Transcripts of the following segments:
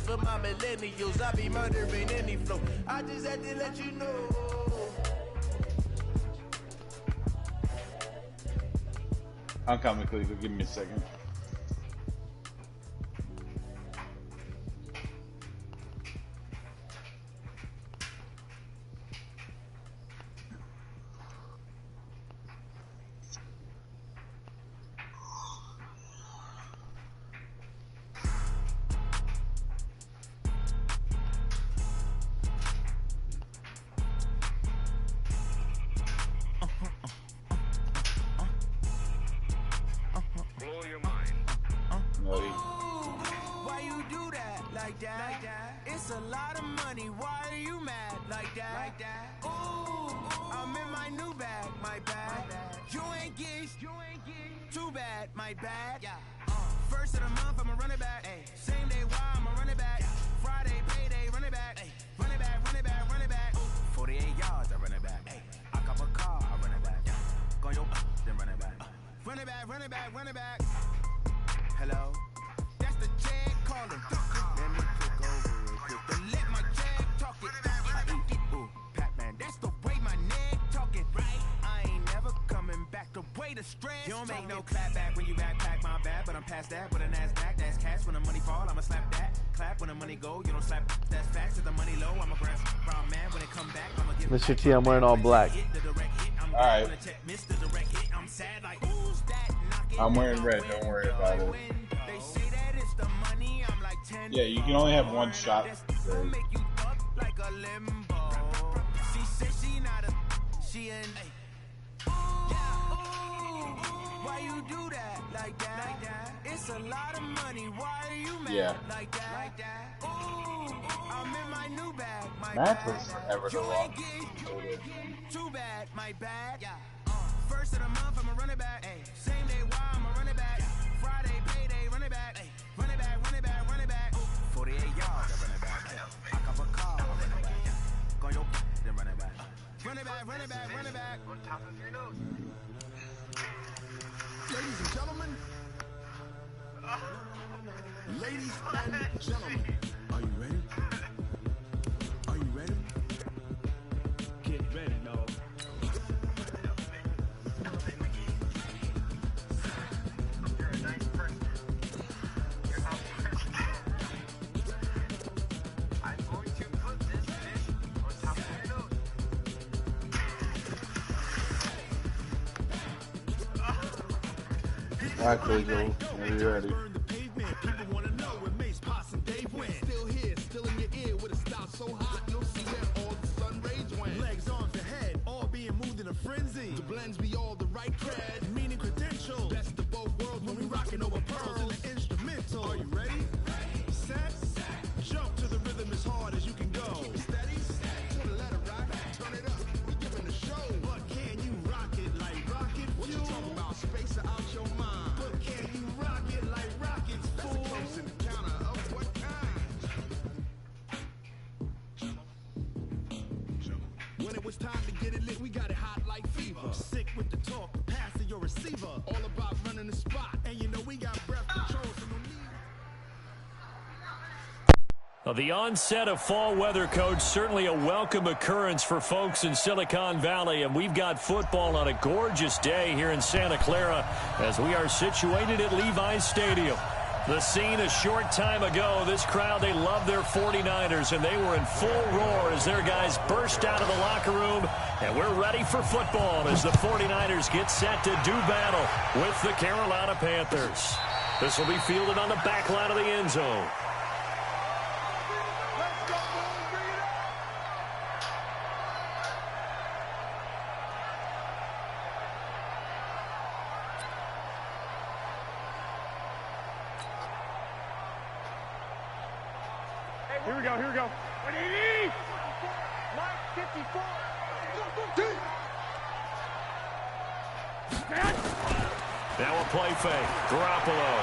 for my millennials. I be murdering any flow. I just had to let you know. I'm coming, Cleveland. Give me a second. Why you do that like that? It's a lot of money. Why are you mad like that? Ooh, I'm in my new bag, my bad. You ain't geese, too bad, my bad. First of the month, I'ma run it back. Same day, why I'ma run it back. Friday, payday, run it back. Run it back, run it back, run it back. 48 yards, I run it back. I cop a car, I run it back. Go yo, then run it back. Run it back, run it back, run it back. Hello? That's the jag calling. Let me click over real quick. Then let my jag talk it. Ooh, Pac-Man, that's the way my neck talking. Right? I ain't never coming back the way the stress. You don't make no clap back when you backpack my bad, but I'm past that with a NASDAQ. That's cash when the money fall, I'ma slap that. Clap when the money go, you don't slap. That's facts. If the money low, I'ma grab brown man when it come back. I'ma give Mr. T, I'm wearing all black. Alright. I'm wearing red, don't worry about it. Yeah, you can only have one shot. Why you do that like that? It's a lot of money. Why are you mad like that? Ooh, I'm in my new bag, my Math was forever to walk. Too bad, my bad. First of the month, I'ma run it back. Same day, why I'ma run it back. Friday, payday, run it back. Run it back, run it back, run it back. 48 yards, I run it back. I cop a car, I run it back. Go yo, then run it back. Run it back, run it back, run it back. On top of your nose. Ladies and gentlemen. Ladies and gentlemen. Are you ready? Are you ready? Get ready, no. You're a nice person. You're not I'm going to put this fish on top of your nose. Alright, Cleveland. Are you ready? People wanna know where Mace, Pops, and Dave went. Still here, still in your ear with a style so hot, you'll see where all the sun rays went. Legs, arms, and head, all being moved in a frenzy. The blends be all the right cred, meaning credentials. Best of both worlds when we rockin' over pearls in the instrumental. Are you ready? Set, jump to the rhythm as hard as you can go. Keep it steady, to the letter rock, turn it up, we giving a show. But can you rock it like rocket fuel? What you talking about, space out your mind? But can you rock it like rockets, fool? Close in the counter of what kind? When it was time to get it lit, we got it hot like fever. Sick with the talk, pass to your receiver. All about running the spot, and you know we got breath control, so no need. The onset of fall weather, Coach, certainly a welcome occurrence for folks in Silicon Valley, and we've got football on a gorgeous day here in Santa Clara as we are situated at Levi's Stadium. The scene a short time ago, this crowd, they love their 49ers, and they were in full roar as their guys burst out of the locker room, and we're ready for football as the 49ers get set to do battle with the Carolina Panthers. This will be fielded on the back line of the end zone. Here we go, here we go. Mike 54. Now a play fake. Garoppolo.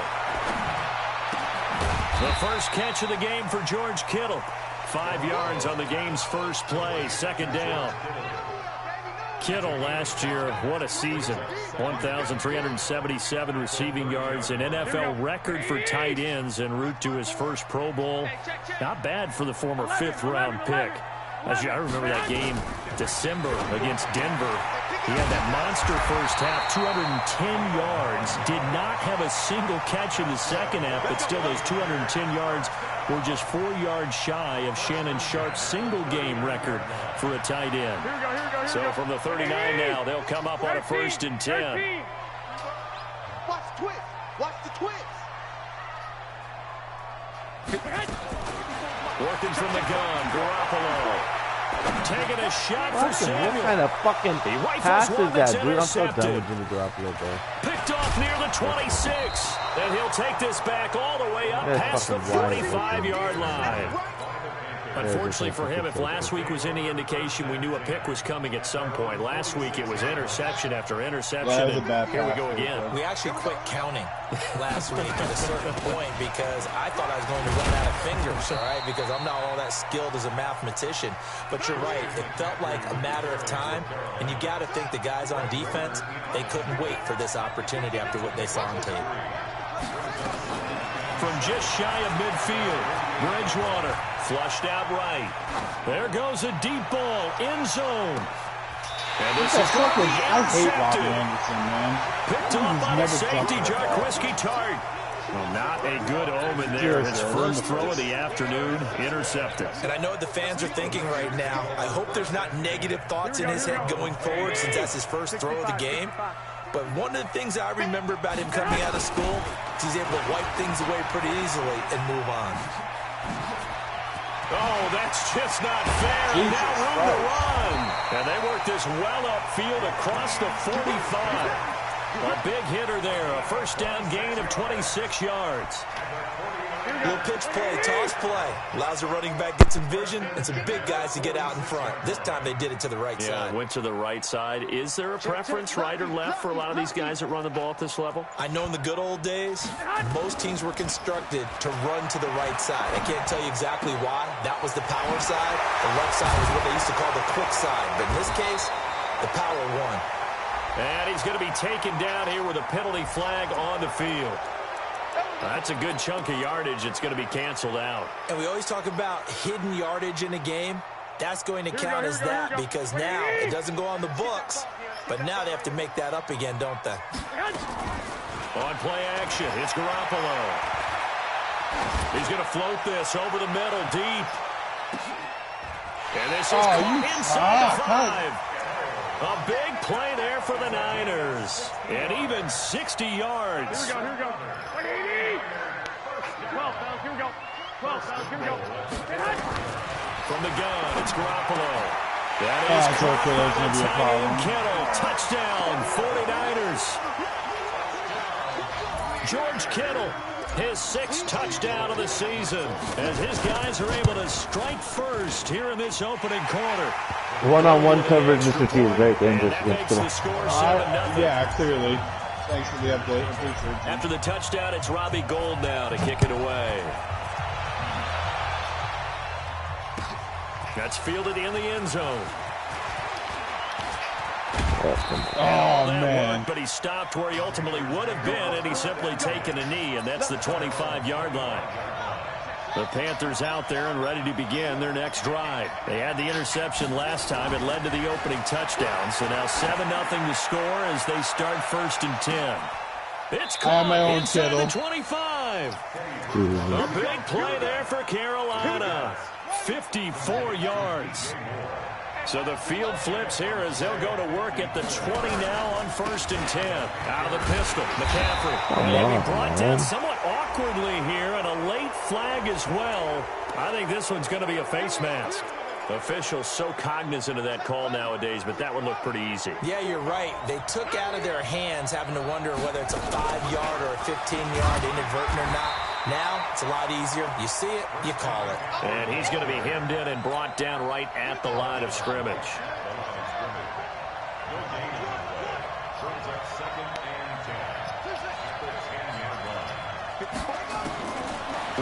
The first catch of the game for George Kittle. 5 yards on the game's first play. Second down. Kittle last year, what a season. 1,377 receiving yards, an NFL record for tight ends en route to his first Pro Bowl. Not bad for the former 5th-round pick. I remember that game, December, against Denver. He had that monster first half, 210 yards. Did not have a single catch in the second half, but still those 210 yards were just 4 yards shy of Shannon Sharp's single-game record for a tight end. So from the 39 now, they'll come up on a 1st and 10. Watch the twist. Watch the twist. Working from the gun, Garoppolo. Taking a shot for Samuel. What kind of fucking pass is that, dude? I'm so done with Jimmy Garoppolo, bro. Picked off near the 26. And he'll take this back all the way up past the 45-yard line. Unfortunately for him, if last week was any indication, we knew a pick was coming at some point. Last week it was interception after interception. And here we go again. We actually quit counting last week at a certain point because I thought I was going to run out of fingers, all right, because I'm not all that skilled as a mathematician. But you're right. It felt like a matter of time, and you got to think the guys on defense, they couldn't wait for this opportunity after what they saw on tape. From just shy of midfield, Bridgewater flushed out right. There goes a deep ball, end zone. And this is going to be I hate Robbie intercepted. Anderson, man. Picked off by the safety, Jarquiski Tart. Well, not a good omen there. His first throw of the afternoon, intercepted. And I know what the fans are thinking right now. I hope there's not negative thoughts in his head going forward since that's his first throw of the game. But one of the things I remember about him coming out of school is he's able to wipe things away pretty easily and move on. Oh, that's just not fair. And now room to run. And they work this well upfield across the 45. A big hitter there. A first down gain of 26 yards. Little pitch play, toss play. Allows the running back to get some vision and some big guys to get out in front. This time they did it to the right side. Went to the right side. Is there a preference, right or left, for a lot of these guys that run the ball at this level? I know in the good old days, most teams were constructed to run to the right side. I can't tell you exactly why. That was the power side. The left side was what they used to call the quick side. But in this case, the power won. And he's going to be taken down here with a penalty flag on the field. That's a good chunk of yardage. It's going to be canceled out. And we always talk about hidden yardage in a game. That's going to count as that because now it doesn't go on the books, but now they have to make that up again, don't they? On play action, it's Garoppolo. He's going to float this over the middle deep. And this is caught inside the 5. A big play there for the Niners. And even 60 yards. Here we go. 180. 12 pounds, here we go. 12 pounds, here we go. From the gun, it's Garoppolo. That is caught. Kittle, touchdown, 49ers. George Kittle, his 6th touchdown of the season, as his guys are able to strike first here in this opening quarter. One-on-one coverage, Mr. T, is very dangerous. And that makes the score 7-0. Yeah, clearly. Thanks for the update. Appreciate it. After the touchdown, it's Robbie Gould now to kick it away. That's fielded in the end zone. Oh, man. Worked, but he stopped where he ultimately would have been, and he's simply taken a knee, and that's the 25-yard line. The Panthers out there and ready to begin their next drive. They had the interception last time. It led to the opening touchdown. So now 7-0 to score as they start 1st and 10. It's caught inside the 25. A big play there for Carolina. 54 yards. So the field flips here as they'll go to work at the 20 now on 1st and 10. Out of the pistol, McCaffrey. Maybe brought down somewhat awkwardly here, and a late flag as well. I think this one's going to be a face mask. Officials so cognizant of that call nowadays, but that one looked pretty easy. Yeah, you're right. They took out of their hands having to wonder whether it's a 5-yard or a 15-yard inadvertent or not. Now, it's a lot easier. You see it, you call it. And he's going to be hemmed in and brought down right at the line of scrimmage.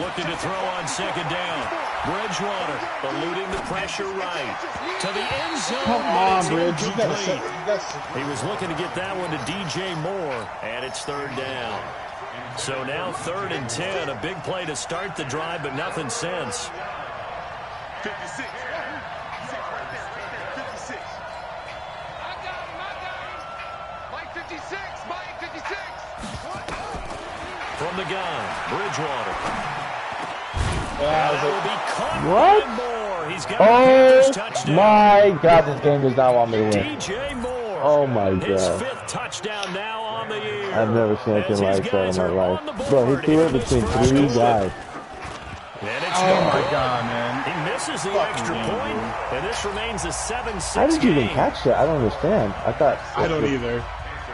looking to throw on second down. Bridgewater eluding the pressure right to the end zone. Come on, Bridge. He was looking to get that one to DJ Moore, and it's third down. So now 3rd and 10, a big play to start the drive, but nothing since. 56. From the gun, Bridgewater. That will be caught What? by Moore. He's got a Panthers touchdown. My God, this game does not want me to win. DJ Moore. Oh, my His God. 5th touchdown now on the year. I've never seen anything like that in my life. Bro, he threw it between 3 guys. Oh, my God, man. He misses the extra point, and this remains a 7-6 How did you even game. catch that? I don't understand. I don't either.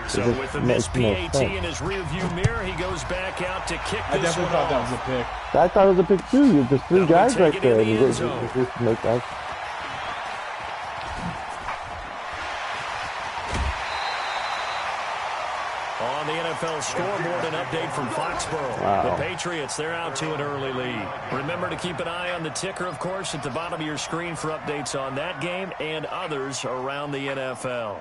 So with the missed PAT in his rearview mirror, he goes back out to kick this I definitely one thought that off. was a pick. I thought it was a pick too. There's 3 guys take right it there. in the You end just zone. make that. On the NFL scoreboard, an update from Foxborough. Wow. The Patriots, they're out to an early lead. Remember to keep an eye on the ticker, of course, at the bottom of your screen for updates on that game and others around the NFL.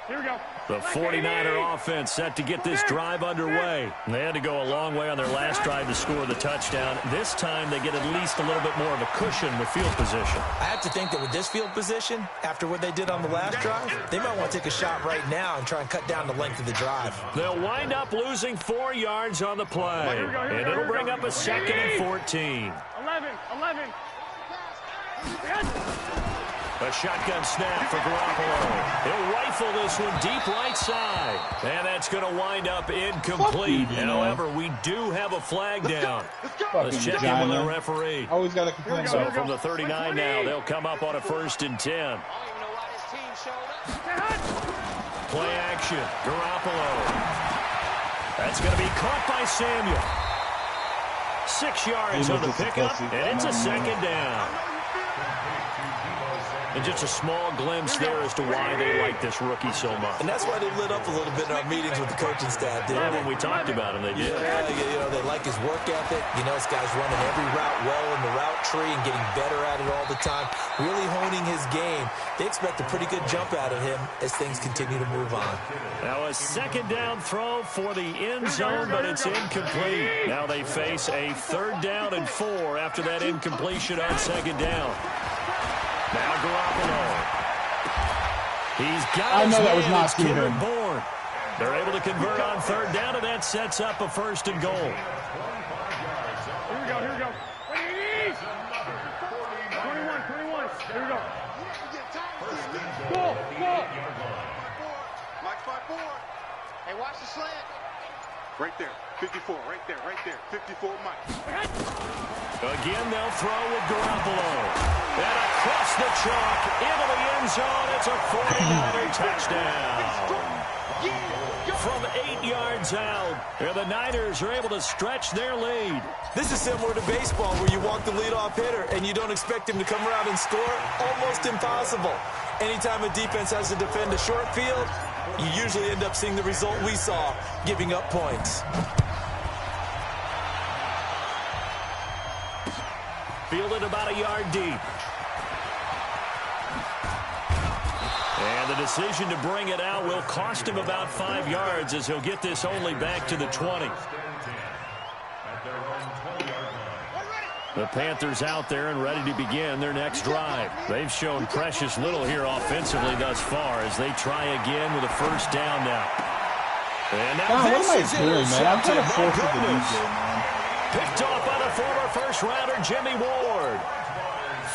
Here we go. The 49er offense set to get this drive underway. They had to go a long way on their last drive to score the touchdown. This time they get at least a little bit more of a cushion with field position. I have to think that with this field position, after what they did on the last drive, they might want to take a shot right now and try and cut down the length of the drive. They'll wind up losing 4 yards on the play. And it'll bring up a 2nd and 14. 11. A shotgun snap for Garoppolo. He'll rifle this one deep right side. And that's going to wind up incomplete. However, we do have a flag down. Let's check in with the referee. Always got to complain So about from the 39 now, they'll come up on a 1st and 10. Play action. Garoppolo. That's going to be caught by Samuel. 6 yards on the pickup, and it's a 2nd down. And just a small glimpse there as to why they like this rookie so much. And that's why they lit up a little bit in our meetings with the coaching staff. Yeah, when we talked about him, they did. Yeah, you know, they like his work ethic. You know, this guy's running every route well in the route tree and getting better at it all the time, really honing his game. They expect a pretty good jump out of him as things continue to move on. Now a 2nd down throw for the end zone, but it's incomplete. Now they face a 3rd down and 4 after that incompletion on 2nd down. Now Garoppolo. He's got his that was man. not It's Steven. Kendrick Bourne. They're able to convert on 3rd down, and that sets up a 1st and goal. Here we go. 21. Here we go. Go. Mike 5-4. Hey, watch the slant. Right there. 54. Right there. 54 Mike. Again, they'll throw with Garoppolo. And across the chalk into the end zone. It's a 49er touchdown. From 8 yards out, and the Niners are able to stretch their lead. This is similar to baseball where you walk the leadoff hitter and you don't expect him to come around and score. Almost impossible. Anytime a defense has to defend a short field, you usually end up seeing the result we saw, giving up points. Fielded about a yard deep. And the decision to bring it out will cost him about 5 yards as he'll get this only back to the 20. The Panthers out there and ready to begin their next drive. They've shown precious little here offensively thus far as they try again with a 1st down now. And now God, this what is am I doing, man? I'm trying to intercepted. force it to My DJ, goodness. man. Picked off by the former first-rounder Jimmy Ward.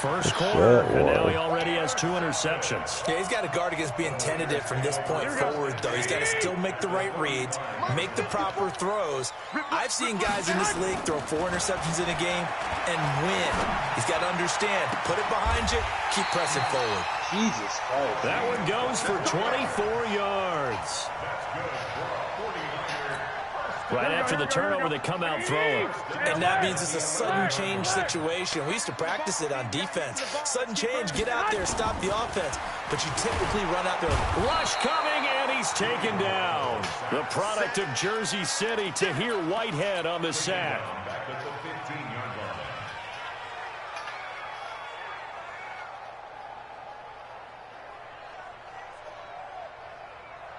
First quarter, and now he already has 2 interceptions. Yeah, he's got to guard against being tentative from this point forward, though. He's got to still make the right reads, make the proper throws. I've seen guys in this league throw 4 interceptions in a game and win. He's got to understand, put it behind you, keep pressing forward. Jesus Christ. That one goes for 24 yards. Right after the turnover, they come out throwing. And that means it's a sudden change situation. We used to practice it on defense. Sudden change, get out there, stop the offense. But you typically run out there. Rush coming, and he he's taken down. The product of Jersey City, Tahir Whitehead on the sack.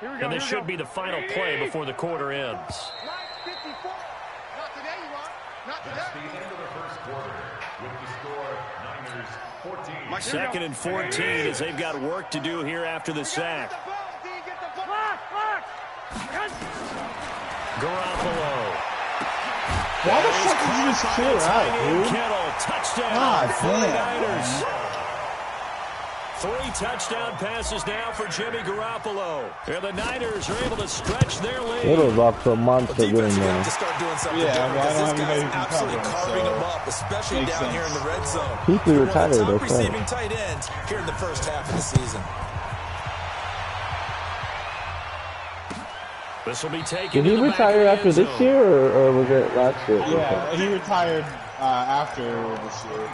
And this should be the final play before the quarter ends. Second and 14 as they've got work to do here after the sack. Garoppolo. Why the fuck did you just clear out, dude? Kittle, touchdown. God damn. 49ers. 3 touchdown passes now for Jimmy Garoppolo. And the Niners are able to stretch their lead. Little's off to a monster game, man. To start doing something Yeah, well, I don't have this anybody guy's who can absolutely cover him, carving so them up, especially down here in the red zone. People retired, One of the that's top receiving right. tight ends here in the first half of the season. This will be taken. Did he retire after this year, or was it last year? Yeah, he retired after this year.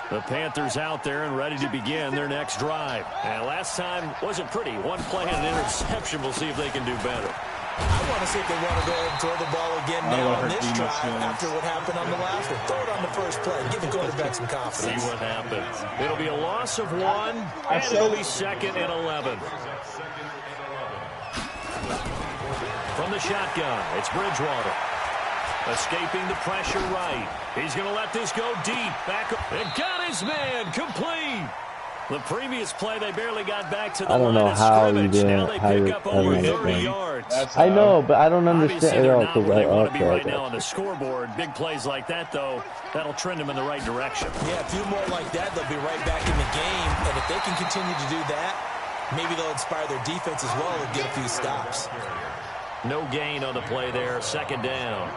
The Panthers out there and ready to begin their next drive. And last time wasn't pretty. One play and an interception. We'll see if they can do better. I want to see if they want to go ahead and throw the ball again now on this drive after what happened on the last one. Throw it on the first play. Give the quarterback some confidence. See what happens. It'll be a loss of 1, and it'll be 2nd and 11. From the shotgun, it's Bridgewater. Escaping the pressure right. He's going to let this go deep. Back up. And got his man. Complete. The previous play, they barely got back to the line of scrimmage. Now they pick up over 30 yards. I know, but I don't Obviously, understand. they're Oh, not where they want to be right okay. now on the scoreboard. Big plays like that, though, that'll trend them in the right direction. Yeah, a few more like that, they'll be right back in the game. And if they can continue to do that, maybe they'll inspire their defense as well and get a few stops. No gain on the play there. 2nd down.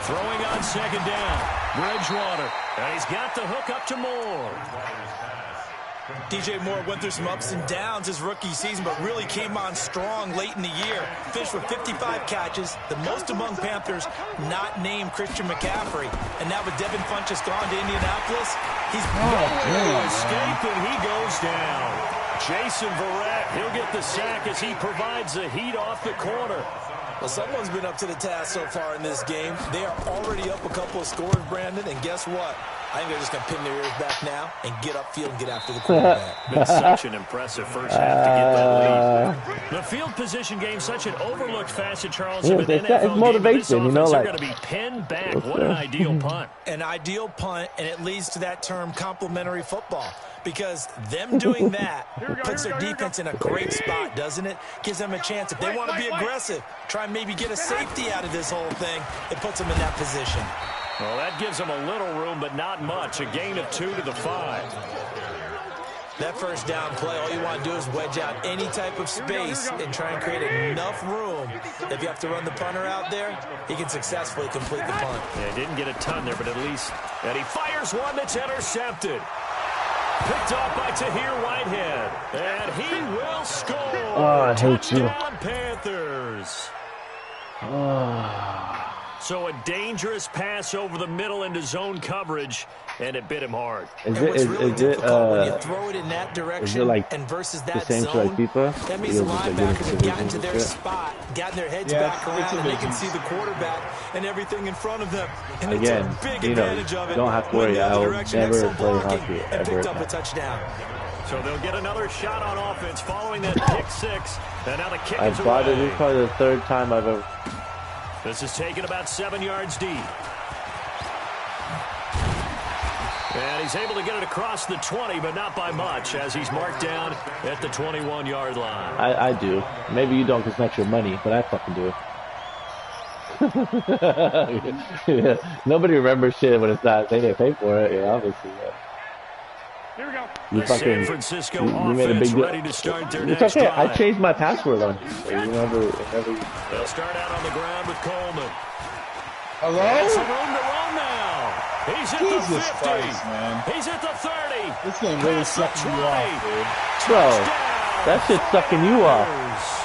Throwing on 2nd down. Bridgewater. And he's got the hook up to Moore. DJ Moore went through some ups and downs his rookie season, but really came on strong late in the year. Finished with 55 catches, the most among Panthers not named Christian McCaffrey. And now with Devin Funchess gone to Indianapolis, he's nowhere to escape, and he goes down. Jason Verrett, he'll get the sack as he provides the heat off the corner. Well, someone's been up to the task so far in this game. They are already up a couple of scores, Brandon, and guess what? I think they're just going to pin their ears back now and get upfield and get after the quarterback. Been such an impressive first half to get that lead. The field position game, such an overlooked facet, Charles, of an NFL it's motivation, game. you know, like, they're going to be pinned back. What an ideal punt. An ideal punt, and it leads to that term complimentary football. Because them doing that puts their defense in a great spot, doesn't it? Gives them a chance. If they want to be aggressive, try and maybe get a safety out of this whole thing, it puts them in that position. Well, that gives them a little room, but not much. A gain of 2 to the 5. That first down play, all you want to do is wedge out any type of space and try and create enough room. If you have to run the punter out there, he can successfully complete the punt. Yeah, didn't get a ton there, but at least. And he fires one that's intercepted. Picked off by Tahir Whitehead. And he will score. Oh, I hate Touchdown, you. Panthers. Oh. So a dangerous pass over the middle into zone coverage, and it bit him hard. Is and it, what's is, really is difficult when you it, throw it in that direction is it like and versus the that same zone, to like FIFA? that means the linebackers have gotten to their shit? spot, gotten their heads Yeah, back around, it's a and they can business. see the quarterback and everything in front of them. And Again, it's a big you know, advantage of it. don't have to Went worry. the other I'll direction, never excellent play blocking, hockey and ever picked up a again. touchdown. So they'll get another shot on offense following that pick 6. And now the kick I is bought it. away. This is probably the 3rd time I've ever. This is taken about 7 yards deep. And he's able to get it across the 20, but not by much, as he's marked down at the 21-yard line. I do. Maybe you don't because it's not your money, but I fucking do. Yeah. Nobody remembers shit when it's not. They didn't pay for it. Yeah, obviously. Yeah. Here we go. You The fucking. San Francisco You made a offense big deal. ready to start their It's next okay. drive. I changed my password on you. So you never. They'll start out on the ground with Coleman. Hello? Has some room to run now. He's at Jesus the 50. Christ, man. He's at the 30. This game really Past the sucks you 20. off, dude. Bro. Touchdown. That shit's sucking you off.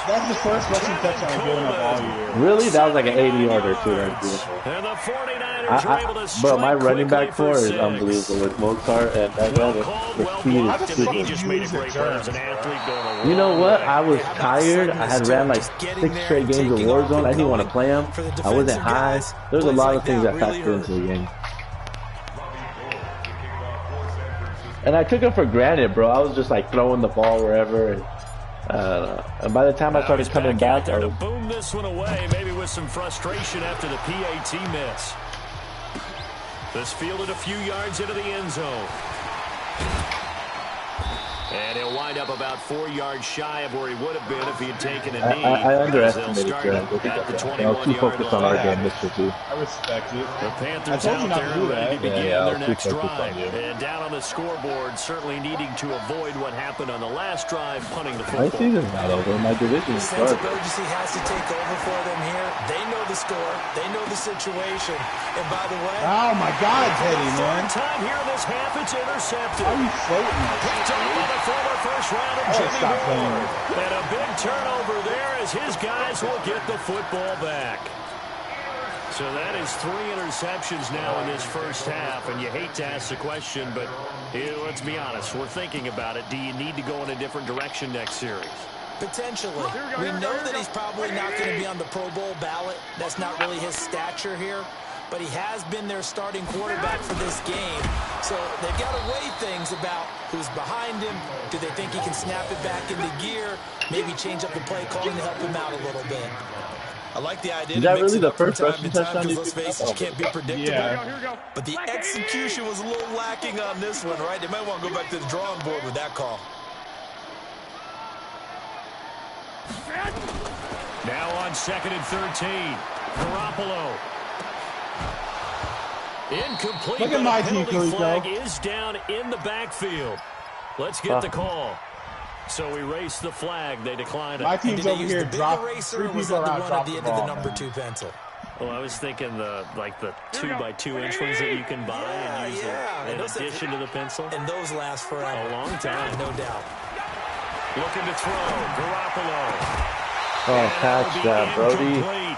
That's the first rushing touchdown I've given up all year. Really? That was like an 80-yarder too. That's beautiful. And the 49ers are able to bro, my strike running back quickly core is 6. unbelievable with Mozart and that guy. The speed is He super. just made a great play as an athlete going a You know long what? way. I was tired. I had ran like 6 straight games of Warzone. I didn't want to play them. I wasn't high. There's a lot of things that factored into the game. And I took it for granted, bro. I was just like throwing the ball wherever. And by the time I started coming back, I was to boom this one away, maybe with some frustration after the PAT miss. This fielded a few yards into the end zone. And he'll wind up about 4 yards shy of where he would have been if he had taken a knee. I underestimated Graham. I was too focused on our game this year, too. I respect it. The Panthers I told you out not there to do ready that. to begin their next too focused drive. on you. And down on the scoreboard, certainly needing to avoid what happened on the last drive, punting the My football. season's not over. My division is Sense of started. urgency has to take over for them here. They know the score. They know the situation. And by the way, Oh my God, Teddy, man. Time here in this half, it's intercepted. How are you floating that Picked up by the former first rounder, Oh, Jimmy stop playing. Ward. And a big turnover there as his guys will get the football back. So that is 3 interceptions now in this first half, and you hate to ask the question, but let's be honest, we're thinking about it. Do you need to go in a different direction next series? potentially. We know that he's probably not going to be on the Pro Bowl ballot. That's not really his stature here. But he has been their starting quarterback for this game. So they've got to weigh things about who's behind him. Do they think he can snap it back into gear? Maybe change up the play calling to help him out a little bit. I like the idea. Is that really the first rushing touchdown? Let's face it, you can't be predictable. Yeah. But the execution was a little lacking on this one, right? They might want to go back to the drawing board with that call. Now on 2nd and 13. Garoppolo. Incomplete. Look at my team, penalty flag Kalico. is down in the backfield. Let's get the call. So we race the flag. They decline it. My team's over here. Drop eraser, 3 or was people that the around. one Drop at the the end of the ball. number 2 pencil? Well, I was thinking the 2x2 inch ones that you can buy and use in addition to the pencil. And those last forever. A long time. No doubt. Looking to throw. Garoppolo. Oh, catch that, Brody. Incomplete.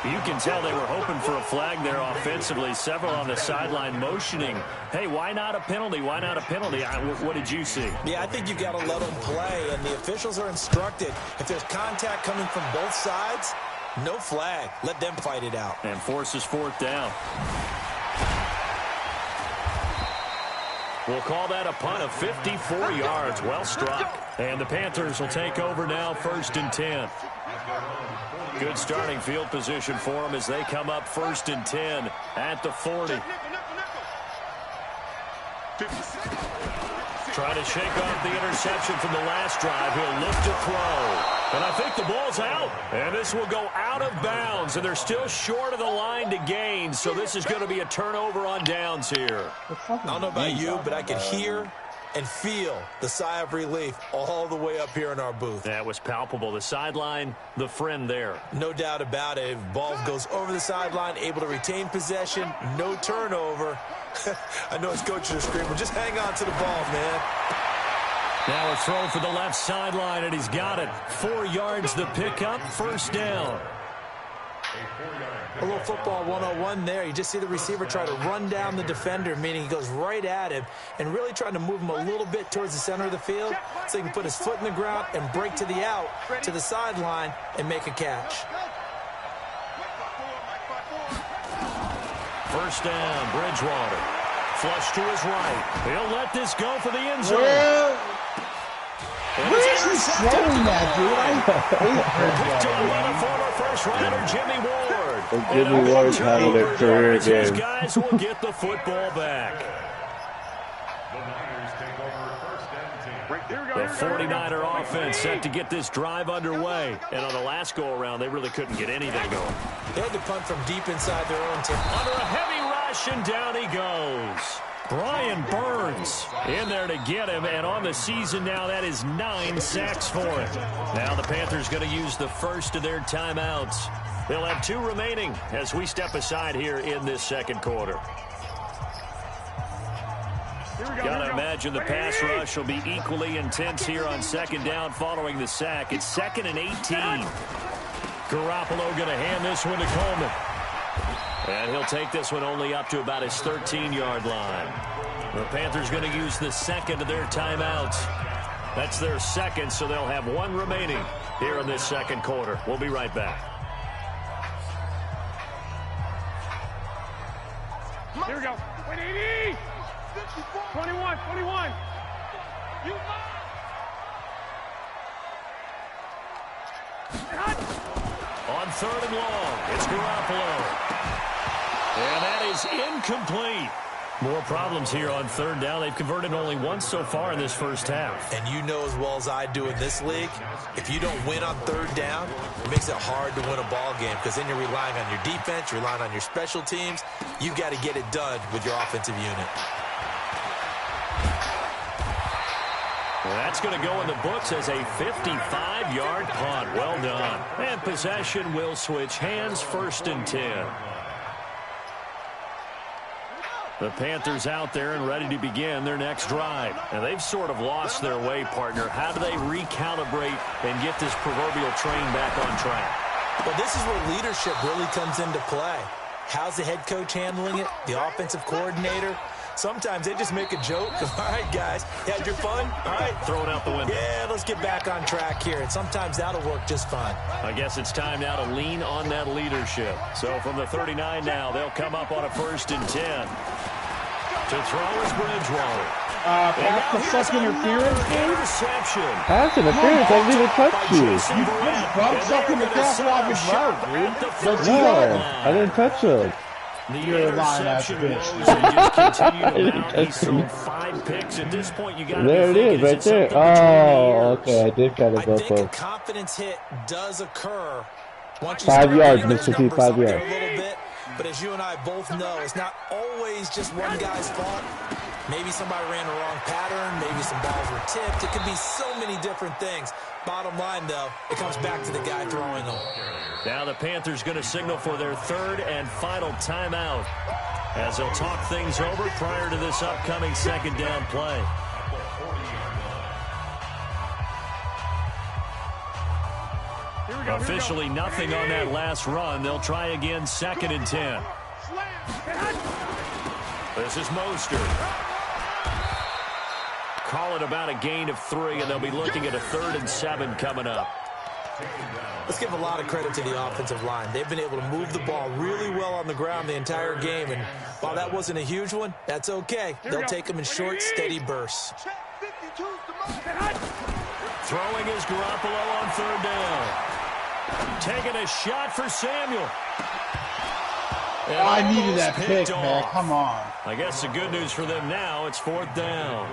You can tell they were hoping for a flag there offensively. Several on the sideline motioning. Hey, why not a penalty? Why not a penalty? What did you see? Yeah, I think you got to let them play, and the officials are instructed. If there's contact coming from both sides, no flag. Let them fight it out. And forces 4th down. We'll call that a punt of 54 yards. Well struck. And the Panthers will take over now, 1st and 10. Good starting field position for them as they come up 1st and 10 at the 40. Trying to shake off the interception from the last drive. He'll look to throw. And I think the ball's out. And this will go out of bounds. And they're still short of the line to gain. So this is going to be a turnover on downs here. I don't know about you, but I could hear and feel the sigh of relief all the way up here in our booth. That was palpable. The sideline, the friend there. No doubt about it. If ball goes over the sideline, able to retain possession, no turnover. I know his coaches are screaming, just hang on to the ball, man. Now a throw for the left sideline, and he's got it. 4 yards the pickup, 1st down. A little football 101 there. You just see the receiver try to run down the defender, meaning he goes right at him and really trying to move him a little bit towards the center of the field so he can put his foot in the ground and break to the out, to the sideline, and make a catch. 1st down, Bridgewater. Flush to his right. He'll let this go for the end zone. Where is he throwing that, dude? Picked up by the former first rounder, Jimmy Ward. Jimmy Ward's having a career His game. guys will get the football back. The 49er offense set to get this drive underway. And on the last go-around, they really couldn't get anything going. They had to punt from deep inside their own 10. Under a heavy rush, and down he goes. Brian Burns in there to get him, and on the season now, that is 9 sacks for him. Now the Panthers going to use the first of their timeouts. They'll have 2 remaining as we step aside here in this 2nd quarter. Gotta imagine the pass rush will be equally intense here on second down following the sack. It's 2nd and 18. Garoppolo going to hand this one to Coleman. And he'll take this one only up to about his 13-yard line. The Panthers going to use the second of their timeouts. That's their second, so they'll have one remaining here in this second quarter. We'll be right back. Here we go. 180. 21. On 3rd and long, it's Garoppolo. And that is incomplete. More problems here on 3rd down. They've converted only once so far in this first half. And you know as well as I do in this league, if you don't win on 3rd down, it makes it hard to win a ball game because then you're relying on your defense, relying on your special teams. You've got to get it done with your offensive unit. That's going to go in the books as a 55-yard punt. Well done. And possession will switch hands, 1st and 10. The Panthers out there and ready to begin their next drive. And they've sort of lost their way, partner. How do they recalibrate and get this proverbial train back on track? Well, this is where leadership really comes into play. How's the head coach handling it? The offensive coordinator? Sometimes they just make a joke. All right, guys, you had your fun? All right. Throw it out the window. Yeah, let's get back on track here. And sometimes that'll work just fine. I guess it's time now to lean on that leadership. So from the 39 now, they'll come up on a 1st and 10. To throw is Bridgewater. Pass deflecting interference, dude? Interception. Pass interference. I didn't even touch you. Bump something to pass off his route, dude. No, I didn't touch him. The You're a lying-ass interception bitch. goes and just continue to mount. He's thrown 5 picks. At this point, you got to There it is, right there. Oh, okay. I did kind of I go think for a confidence hit does occur. Once you 5 start yards, getting Mr. the T, numbers 5 up there yards. a little bit, but as you and I both know, it's not always just one guy's fault. Maybe somebody ran the wrong pattern. Maybe some balls were tipped. It could be so many different things. Bottom line, though, it comes back to the guy throwing them. Now the Panthers going to signal for their 3rd and final timeout as they'll talk things over prior to this upcoming 2nd down play. Officially nothing on that last run. They'll try again, 2nd and 10. This is Mostert. Call it about a gain of 3, and they'll be looking at a 3rd and 7 coming up. Let's give a lot of credit to the offensive line. They've been able to move the ball really well on the ground the entire game, and while that wasn't a huge one, that's okay. They'll take them in short, steady bursts. Throwing is Garoppolo on 3rd down. Taking a shot for Samuel. And I needed that almost pick, picked man. off. Come on. I guess the good news for them now, it's 4th down.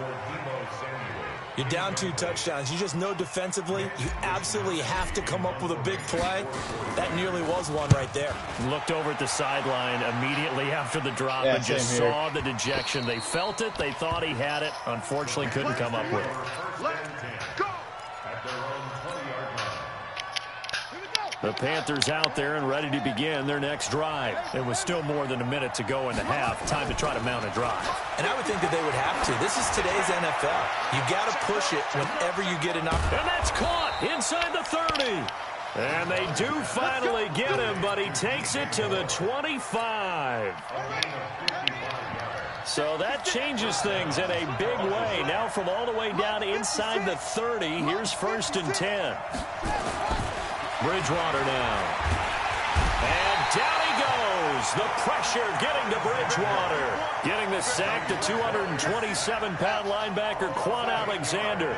You're down 2 touchdowns. You just know defensively you absolutely have to come up with a big play. That nearly was one right there. Looked over at the sideline immediately after the drop and just saw the dejection. They felt it. They thought he had it. Unfortunately, couldn't come up with it. The Panthers out there and ready to begin their next drive. It was still more than a minute to go in the half. Time to try to mount a drive. And I would think that they would have to. This is today's NFL. You got to push it whenever you get an opportunity. And that's caught inside the 30. And they do finally get him, but he takes it to the 25. So that changes things in a big way. Now from all the way down inside the 30, here's 1st and 10. Bridgewater now. And down he goes. The pressure getting to Bridgewater. Getting the sack to 227-pound linebacker Quan Alexander.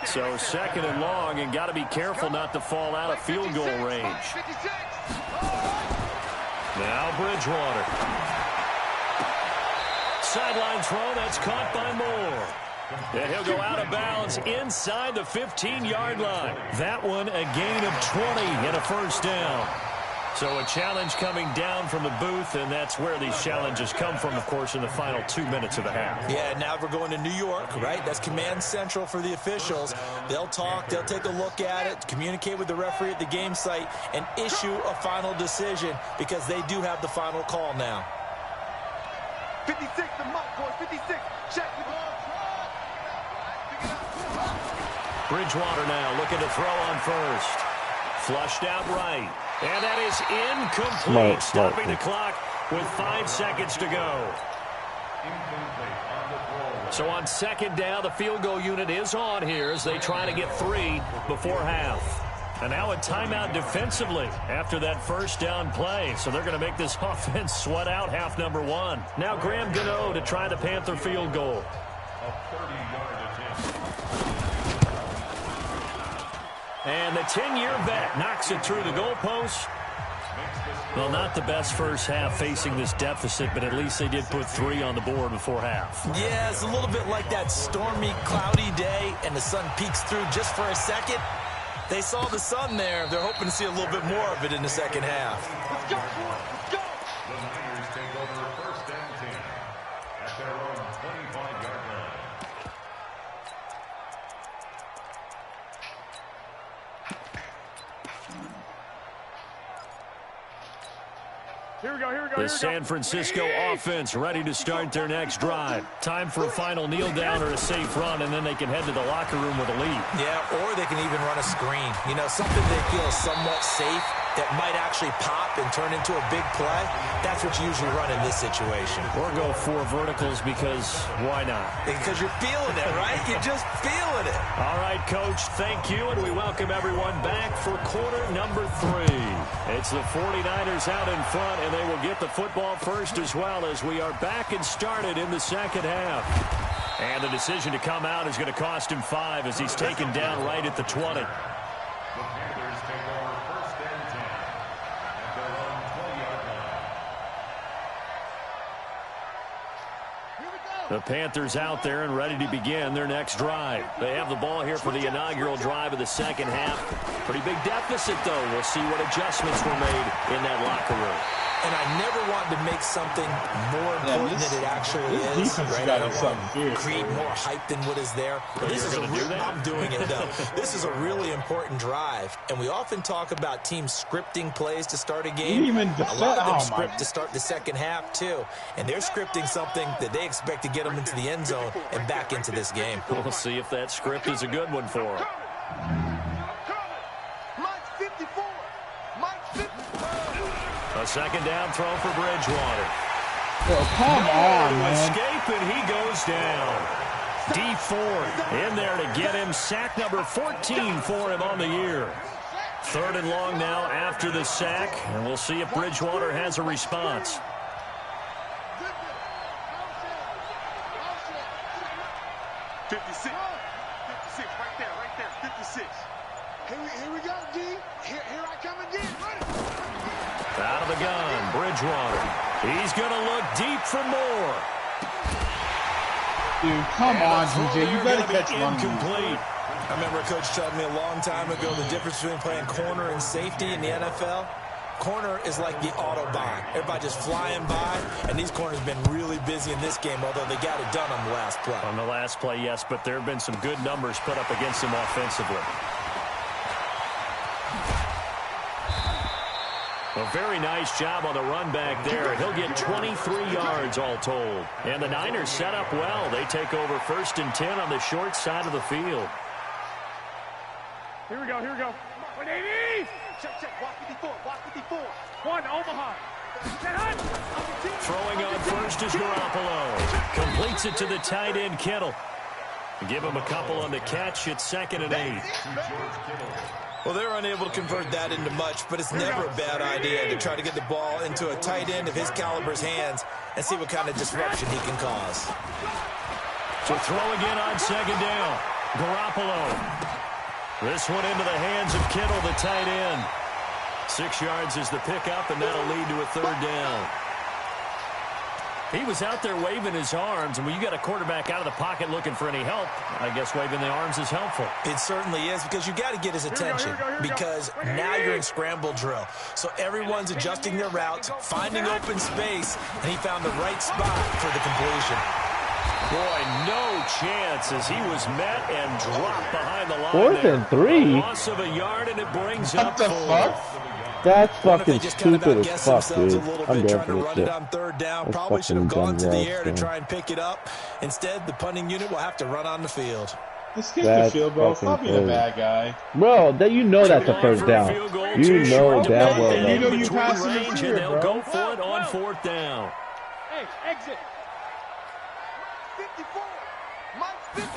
So 2nd and long, and got to be careful not to fall out of field goal range. Now Bridgewater. Sideline throw, that's caught by Moore. And he'll go out of bounds inside the 15-yard line. That one a gain of 20 and a 1st down. So a challenge coming down from the booth, and that's where these challenges come from, of course, in the final 2 minutes of the half. Yeah, now we're going to New York, right? That's command central for the officials. They'll talk, they'll take a look at it, communicate with the referee at the game site, and issue a final decision because they do have the final call now. 56, the mark, boys. 56. Check. Bridgewater now looking to throw on first. Flushed out right. And that is incomplete. Stopping the clock with 5 seconds to go. So on second down, the field goal unit is on here as they try to get 3 before half. And now a timeout defensively after that first down play. So they're going to make this offense sweat out half number 1. Now Graham Gano to try the Panther field goal. And the 10-year vet knocks it through the goalpost. Well, not the best first half facing this deficit, but at least they did put 3 on the board before half. Yeah, it's a little bit like that stormy, cloudy day, and the sun peeks through just for a second. They saw the sun there. They're hoping to see a little bit more of it in the second half. Let's go, boys. Let's go. The Niners take over first and 10 at their own 25-yard line. Here we go, here we go. The San Francisco offense ready to start their next drive. Time for a final kneel down or a safe run, and then they can head to the locker room with a lead. Yeah, or they can even run a screen. You know, something they feel somewhat safe that might actually pop and turn into a big play. That's what you usually run in this situation. Or go 4 verticals because why not? Because you're feeling it, right? You're just feeling it. All right, Coach, thank you, and we welcome everyone back for quarter number 3. It's the 49ers out in front, and they will get the football first as well as we are back and started in the second half. And the decision to come out is going to cost him 5 as he's taken down right at the 20. The Panthers out there and ready to begin their next drive. They have the ball here for the inaugural drive of the second half. Pretty big deficit, though. We'll see what adjustments were made in that locker room. And I never wanted to make something more important than it actually is. Right? I don't want to create more hype than what is there. But this is I'm doing it, though. This is a really important drive. And we often talk about teams scripting plays to start a game. A lot of them script to start the second half, too. And they're scripting something that they expect to get them into the end zone and back into this game. We'll see if that script is a good one for them. A second down throw for Bridgewater. Oh, come on, man. Escape, and he goes down. D Ford in there to get him. Sack number 14 for him on the year. 3rd and long now after the sack, and we'll see if Bridgewater has a response. Right there, 56. Here we go, D. Here I come again. Out of the gun, Bridgewater. He's going to look deep for more. Dude, come on, DJ. You better catch one. Incomplete. I remember a coach telling me a long time ago the difference between playing corner and safety in the NFL. Corner is like the Autobahn. Everybody just flying by, and these corners have been really busy in this game, although they got it done on the last play. On the last play, yes, but there have been some good numbers put up against him offensively. A very nice job on the run back there. He'll get 23 yards all told. And the Niners set up well. They take over 1st and 10 on the short side of the field. Here we go, here we go. 180! Check, walk 54, walk 54. 1, Omaha. Throwing on first is Garoppolo. Completes it to the tight end, Kittle. Give him a couple on the catch. It's 2nd and 8. Well, they're unable to convert that into much, but it's never a bad idea to try to get the ball into a tight end of his caliber's hands and see what kind of disruption he can cause. So throw again on 2nd down. Garoppolo. This one into the hands of Kittle, the tight end. 6 yards is the pickup, and that'll lead to a 3rd down. He was out there waving his arms, and when you got a quarterback out of the pocket looking for any help, I guess waving the arms is helpful. It certainly is, because you got to get his attention, because now you're in scramble drill. So everyone's adjusting their routes, finding open space, and he found the right spot for the completion. Boy, no chance as he was met and dropped behind the line. 4th and 3. Loss of a yard, and it brings up 4. That's fucking stupid as fuck, dude. I'm going for this shit. On third down. That's Probably should have gone to the air to man. try and pick it up. Instead, the punting unit will have to run on the field. Just kick the field goal. Stop being a bad guy. Bro, you know that's a first down. You know damn well. You know you pass in the field, they'll go for it on fourth down. Hey, exit. 54. Mike's 50.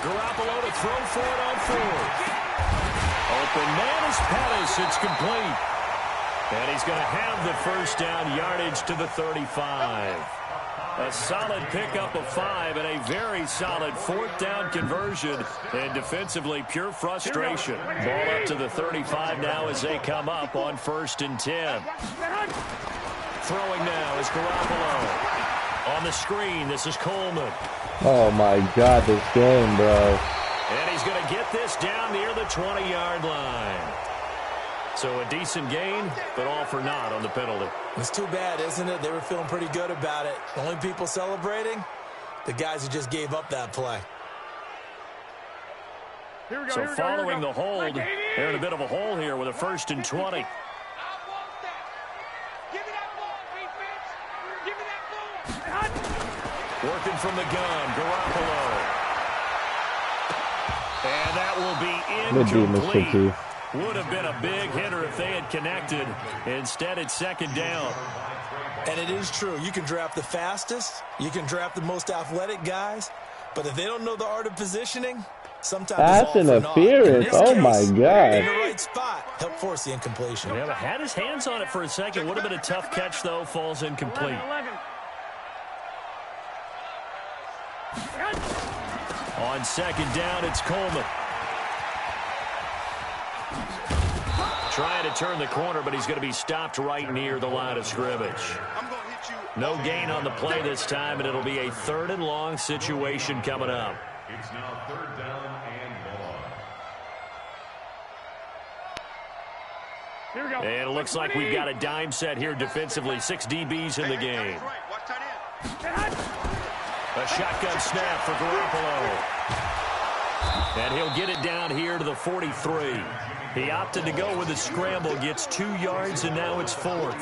Garoppolo to throw for it on fourth. Open man is Pettis. It's complete. And he's going to have the first down yardage to the 35. A solid pickup of 5 and a very solid fourth down conversion. And defensively, pure frustration. Ball up to the 35 now as they come up on 1st and 10. Throwing now is Garoppolo. On the screen, this is Coleman. Oh my God, this game, bro. And he's going to get this down near the 20-yard line. So a decent gain, but all for naught on the penalty. It's too bad, isn't it? They were feeling pretty good about it. The only people celebrating, the guys who just gave up that play. Here we go, So here we go, following the hold, they're in a bit of a hole here with a 1st and 20. Working from the gun, Garoppolo. And that will be incomplete. Would have been a big hitter if they had connected. Instead, it's 2nd down. And it is true. You can draft the fastest. You can draft the most athletic guys. But if they don't know the art of positioning, sometimes that's interference. Oh, my God. In the right spot, help force the incompletion. Yeah, but had his hands on it for a second. Would have been a tough catch, though. Falls incomplete. 11. On 2nd down, it's Coleman. Trying to turn the corner, but he's going to be stopped right near the line of scrimmage. No gain on the play this time, and it'll be a 3rd and long situation coming up. It's now 3rd down and long. Here we go. And it looks like we've got a dime set here defensively. 6 DBs in the game. A shotgun snap for Garoppolo. And he'll get it down here to the 43. He opted to go with a scramble, gets 2 yards, and now it's 4th.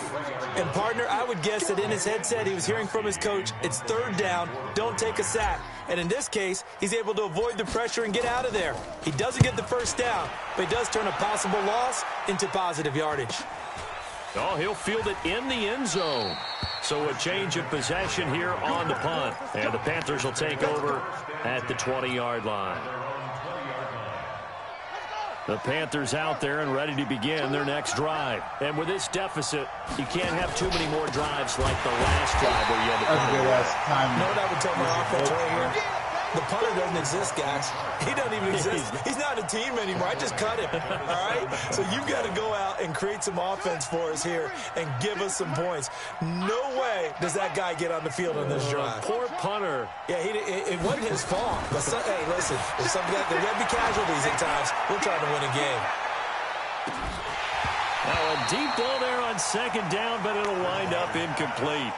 And, partner, I would guess that in his headset he was hearing from his coach, it's 3rd down, don't take a sack. And in this case, he's able to avoid the pressure and get out of there. He doesn't get the first down, but he does turn a possible loss into positive yardage. Oh, he'll field it in the end zone. So a change of possession here on the punt. And the Panthers will take over at the 20-yard line. The Panthers out there and ready to begin their next drive. And with this deficit, you can't have too many more drives like the last drive where you had to That's a good ass time. You know what I would tell my offense right here? The punter doesn't exist, guys. He doesn't even exist. He's not a team anymore. I just cut him, all right? So you've got to go out and create some offense for us here and give us some points. No way does that guy get on the field on this drive. Poor punter. Yeah, it wasn't his fault. But hey, listen, if some guy, there will be casualties at times. We're trying to win a game. Now a deep ball there on 2nd down, but it'll wind up incomplete.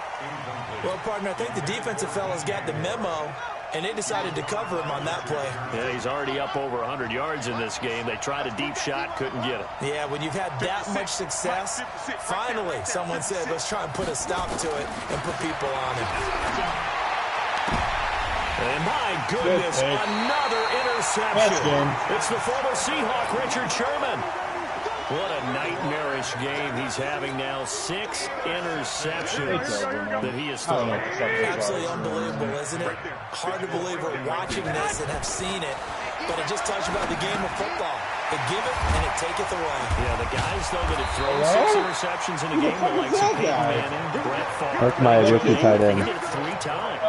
Well, partner, I think the defensive fellas got the memo, and they decided to cover him on that play. Yeah, he's already up over 100 yards in this game. They tried a deep shot, couldn't get it. Yeah, when you've had that much success, finally someone said, let's try and put a stop to it and put people on him. And my goodness, another interception. It's the former Seahawk, Richard Sherman. What a nightmarish game he's having now. 6 interceptions that he has thrown. Absolutely unbelievable, isn't it? Hard to believe we're watching this and have seen it, but it just touched about the game of football. It give it and it taketh away. Yeah, the guys, though, that have thrown 6 interceptions in a game, the likes of Peyton Manning, Brett Favre. That's my rookie tight end. He did it 3 times.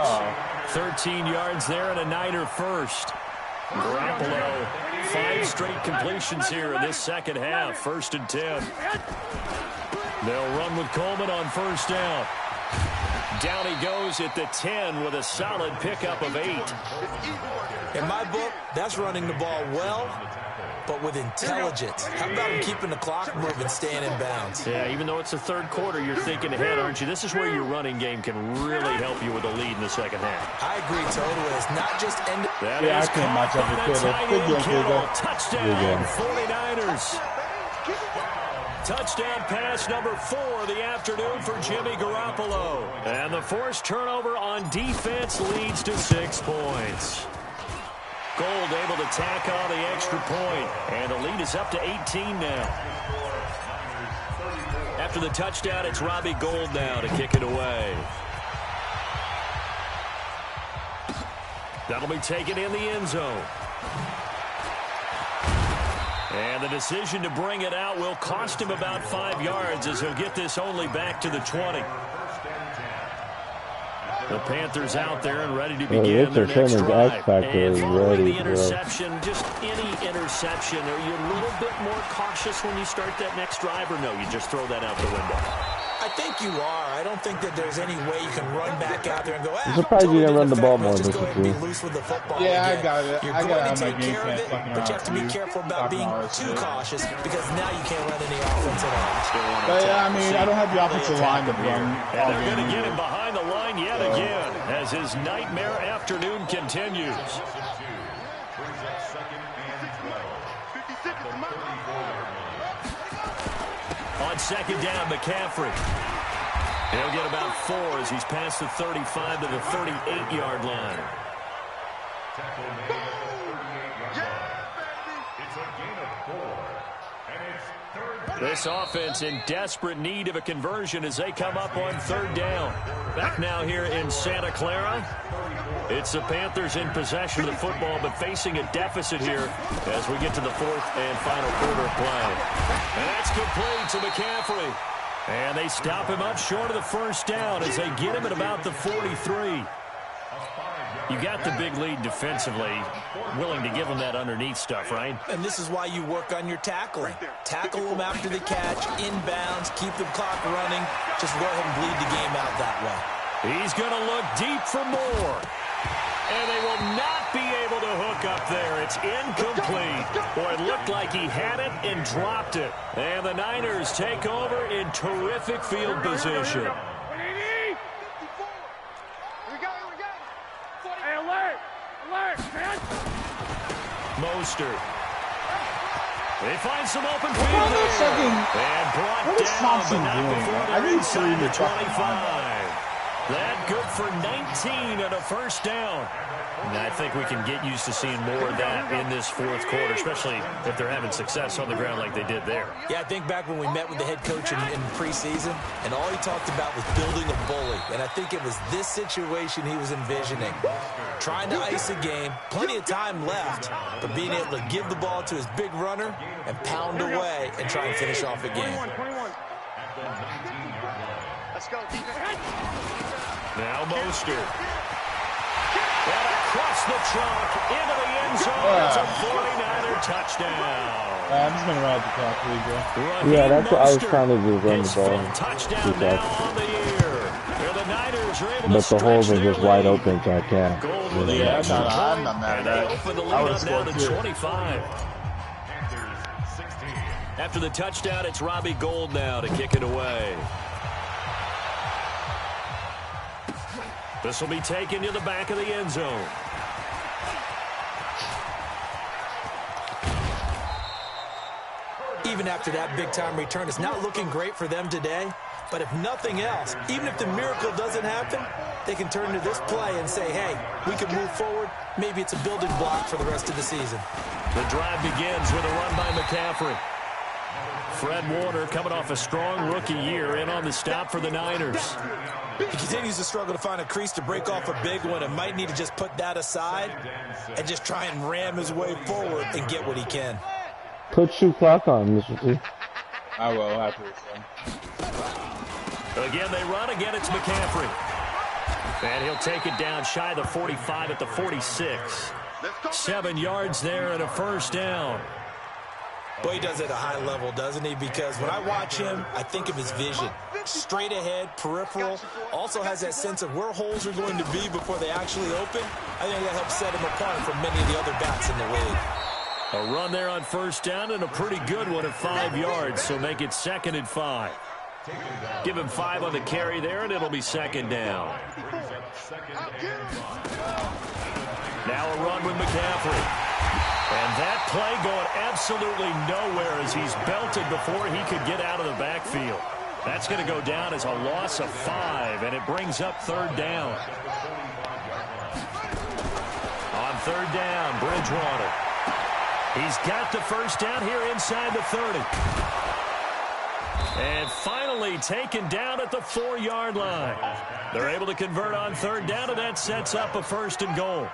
13 yards there and a Niner first. Garoppolo, 5 straight completions here in this second half. 1st and 10. They'll run with Coleman on 1st down. Down he goes at the 10 with a solid pickup of 8. In my book, that's running the ball well, but with intelligence. How about him keeping the clock moving, staying in bounds? Yeah, even though it's the 3rd quarter, you're thinking ahead, aren't you? This is where your running game can really help you with a lead in the second half. I agree totally. It's not just end. That Yeah, I is can't match up with Kittle. Good game, Kittle. Touchdown, 49ers. Touchdown pass number 4 of the afternoon for Jimmy Garoppolo. And the forced turnover on defense leads to 6 points. Gold able to tack on the extra point, and the lead is up to 18 now. After the touchdown, it's Robbie Gould now to kick it away. That'll be taken in the end zone. And the decision to bring it out will cost him about 5 yards as he'll get this only back to the 20. The Panthers out there and ready to begin their next drive. And following the interception, just any interception, are you a little bit more cautious when you start that next drive, or no, you just throw that out the window? I think you are. I don't think that there's any way you can run back out there and go, I'm surprised you didn't run the ball more just than go ahead and be loose with the football. Yeah, again. I got it. You're I going got to my take game care of plan it, but you have to be careful about being too cautious because now you can't run any offense at all. But yeah, I mean, I don't have the offensive line to run. And they're going to get him behind the line yet again as his nightmare afternoon continues. On second down, McCaffrey. He'll get about 4 as he's past the 35 to the 38-yard line. This offense in desperate need of a conversion as they come up on third down. Back now here in Santa Clara. It's the Panthers in possession of the football, but facing a deficit here as we get to the 4th and final quarter of play. And that's complete to McCaffrey. And they stop him up short of the first down as they get him at about the 43. You got the big lead defensively, willing to give them that underneath stuff, right? And this is why you work on your tackling. Tackle them after the catch, inbounds, keep the clock running. Just go ahead and bleed the game out that way. He's going to look deep for more. And they will not be able to hook up there. It's incomplete. Boy, it looked like he had it and dropped it. And the Niners take over in terrific field position. Mostert. They find some open field there. And brought down, but not before they're inside the 25. That good for 19 and a first down. And I think we can get used to seeing more of that in this 4th quarter, especially if they're having success on the ground like they did there. Yeah, I think back when we met with the head coach in preseason, and all he talked about was building a bully. And I think it was this situation he was envisioning. Trying to ice a game, plenty of time left, but being able to give the ball to his big runner and pound away and try and finish off a game. 21. Let's go, defense. Now Mostert. And across the chalk into the end zone. It's a 49er touchdown. I'm just going to ride the clock, please, yeah, that's what I was trying to do, run the ball. Touchdown now on the year. The Niners are able but to the holes are their just wide lead. open, so I can't. Gold with the Yeah, extra I'm point, not mad and at they that. open the I lead would've up now scored to too. 25. After the touchdown, it's Robbie Gould now to kick it away. This will be taken to the back of the end zone. Even after that big-time return, it's not looking great for them today. But if nothing else, even if the miracle doesn't happen, they can turn to this play and say, hey, we can move forward. Maybe it's a building block for the rest of the season. The drive begins with a run by McCaffrey. Fred Warner coming off a strong rookie year in on the stop for the Niners. He continues to struggle to find a crease to break off a big one and might need to just put that aside and just try and ram his way forward and get what he can. Put shoe clock on, Mr. T. I will after this one. Again, they run. Again, it's McCaffrey. And he'll take it down shy of the 45 at the 46. 7 yards there and a first down. Boy, he does it at a high level, doesn't he? Because when I watch him, I think of his vision. Straight ahead, peripheral. Also has that sense of where holes are going to be before they actually open. I think that helps set him apart from many of the other backs in the league. A run there on first down and a pretty good one at 5 yards, so make it 2nd and 5. Give him 5 on the carry there, and it'll be 2nd down. Now a run with McCaffrey. And that play going absolutely nowhere as as he's belted before he could get out of the backfield. That's going to go down as a loss of 5, and it brings up 3rd down. On 3rd down, Bridgewater. He's got the first down here inside the 30. And finally taken down at the 4-yard line. They're able to convert on 3rd down, and that sets up a 1st and goal.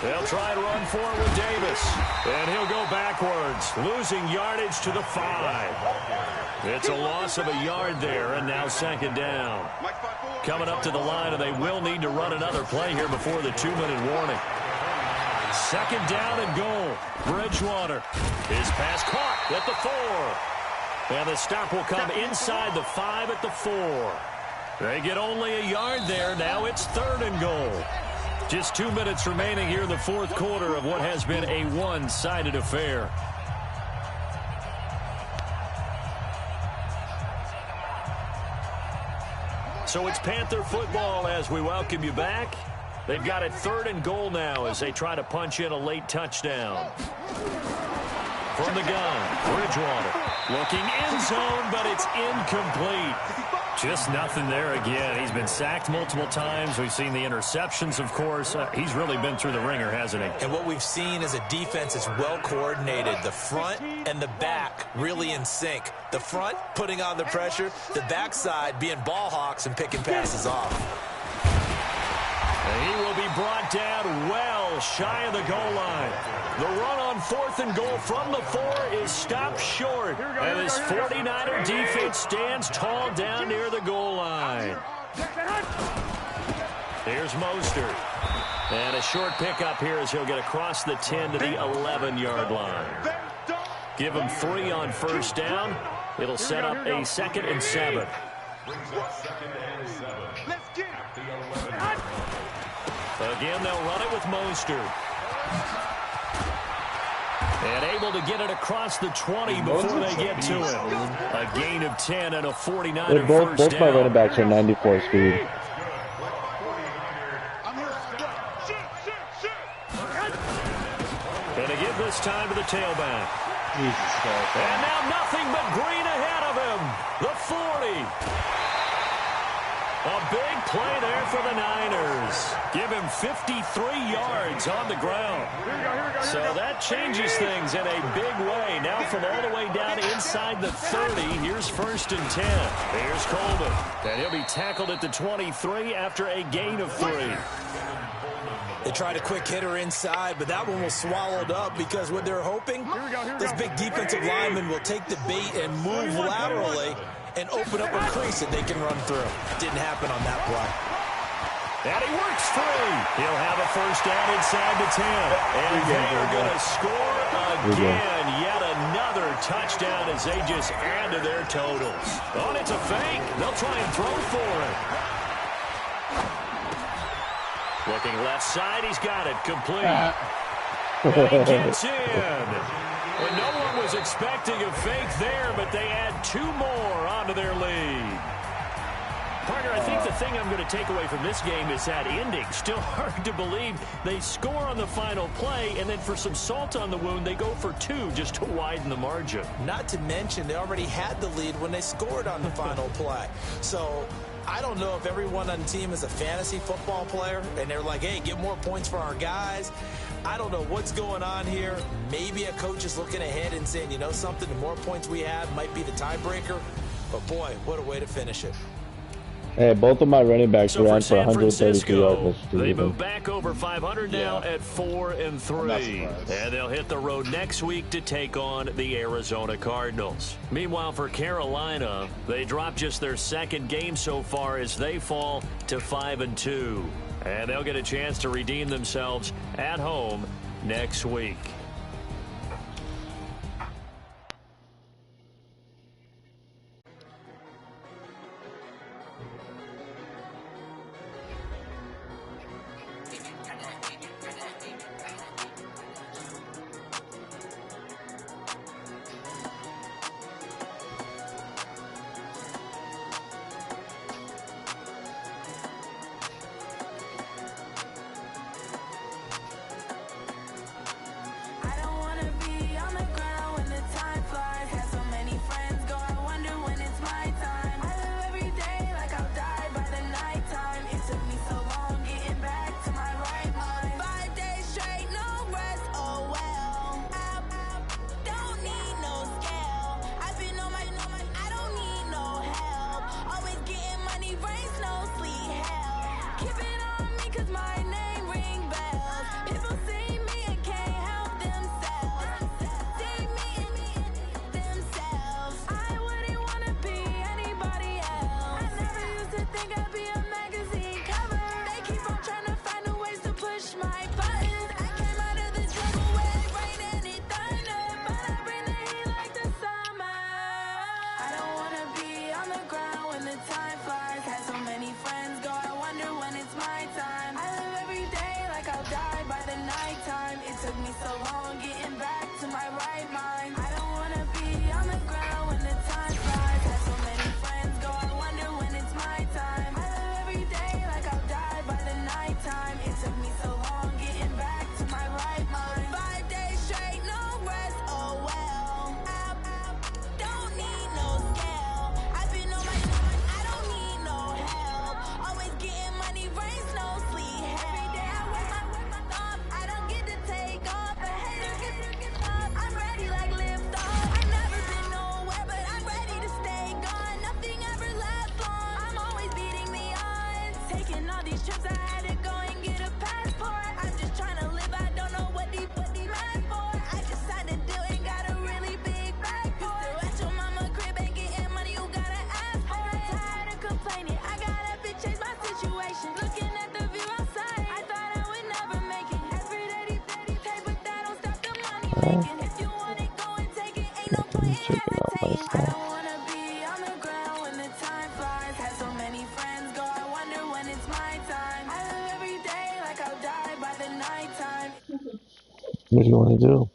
They'll try and run forward with Davis. And he'll go backwards, losing yardage to the 5. It's a loss of a yard there, and now 2nd down. Coming up to the line, and they will need to run another play here before the 2-minute warning. 2nd down and goal. Bridgewater. His pass caught at the 4. And the stop will come inside the 5 at the 4. They get only a yard there. Now it's 3rd and goal. Just 2 minutes remaining here in the 4th quarter of what has been a one-sided affair. So it's Panther football as we welcome you back. They've got it 3rd and goal now as they try to punch in a late touchdown. From the gun, Bridgewater looking end zone, but it's incomplete. Just nothing there again. He's been sacked multiple times. We've seen the interceptions, of course. He's really been through the ringer, hasn't he? And what we've seen is a defense that's well coordinated. The front and the back really in sync. The front putting on the pressure, the backside being ball hawks and picking passes off. And he will be brought down well shy of the goal line. The run on 4th and goal from the 4 is stopped short. And his 49er defense stands tall down near the goal line. Here's Mostert. And a short pickup here as he'll get across the 10 to the 11-yard line. Give him 3 on 1st down. It'll set up a 2nd and 7. Again, they'll run it with Mostert. And able to get it across the 20 before they get to it. A gain of 10 and a 49er both first down. my running backs are 94 speed. Going to give this time to the tailback. And now nothing but green ahead of him. The 40. A big play there for the Niners. Give him 53 yards on the ground. So that changes things in a big way. Now from all the way down inside the 30, here's 1st and 10. Here's Coleman. And he'll be tackled at the 23 after a gain of 3. They tried a quick hitter inside, but that one was swallowed up because what they're hoping, this big defensive lineman will take the bait and move laterally and open up a crease that they can run through. Didn't happen on that play. And he works free. He'll have a first down inside the 10. And they're going to score again. Yet another touchdown as they just add to their totals. Oh, it's a fake. They'll try and throw for it. Looking left side. He's got it. Complete. And he gets in. Well, no one was expecting a fake there, but they add 2 more onto their lead. Partner, I think the thing I'm going to take away from this game is that ending. Still hard to believe they score on the final play, and then for some salt on the wound, they go for 2 just to widen the margin. Not to mention, they already had the lead when they scored on the final play. So I don't know if everyone on the team is a fantasy football player, and they're like, hey, get more points for our guys. I don't know what's going on here. Maybe a coach is looking ahead and saying, you know something, the more points we have might be the tiebreaker. But, boy, what a way to finish it. Hey, both of my running backs ran for 132 yards. They move back over 500 now at 4 and 3. And they'll hit the road next week to take on the Arizona Cardinals. Meanwhile, for Carolina, they drop just their 2nd game so far as they fall to 5 and 2. And they'll get a chance to redeem themselves at home next week. complaining. I gotta big change my situation. Looking at the view outside, I thought I would never make it. Every day, pay, but that don't stop the money making. If you want it, go and take it. Ain't no point in hesitating. I don't wanna be on the ground when the time flies. Had so many friends go, I wonder when it's my time. I live every day like I'll die by the nighttime. What do you want to do?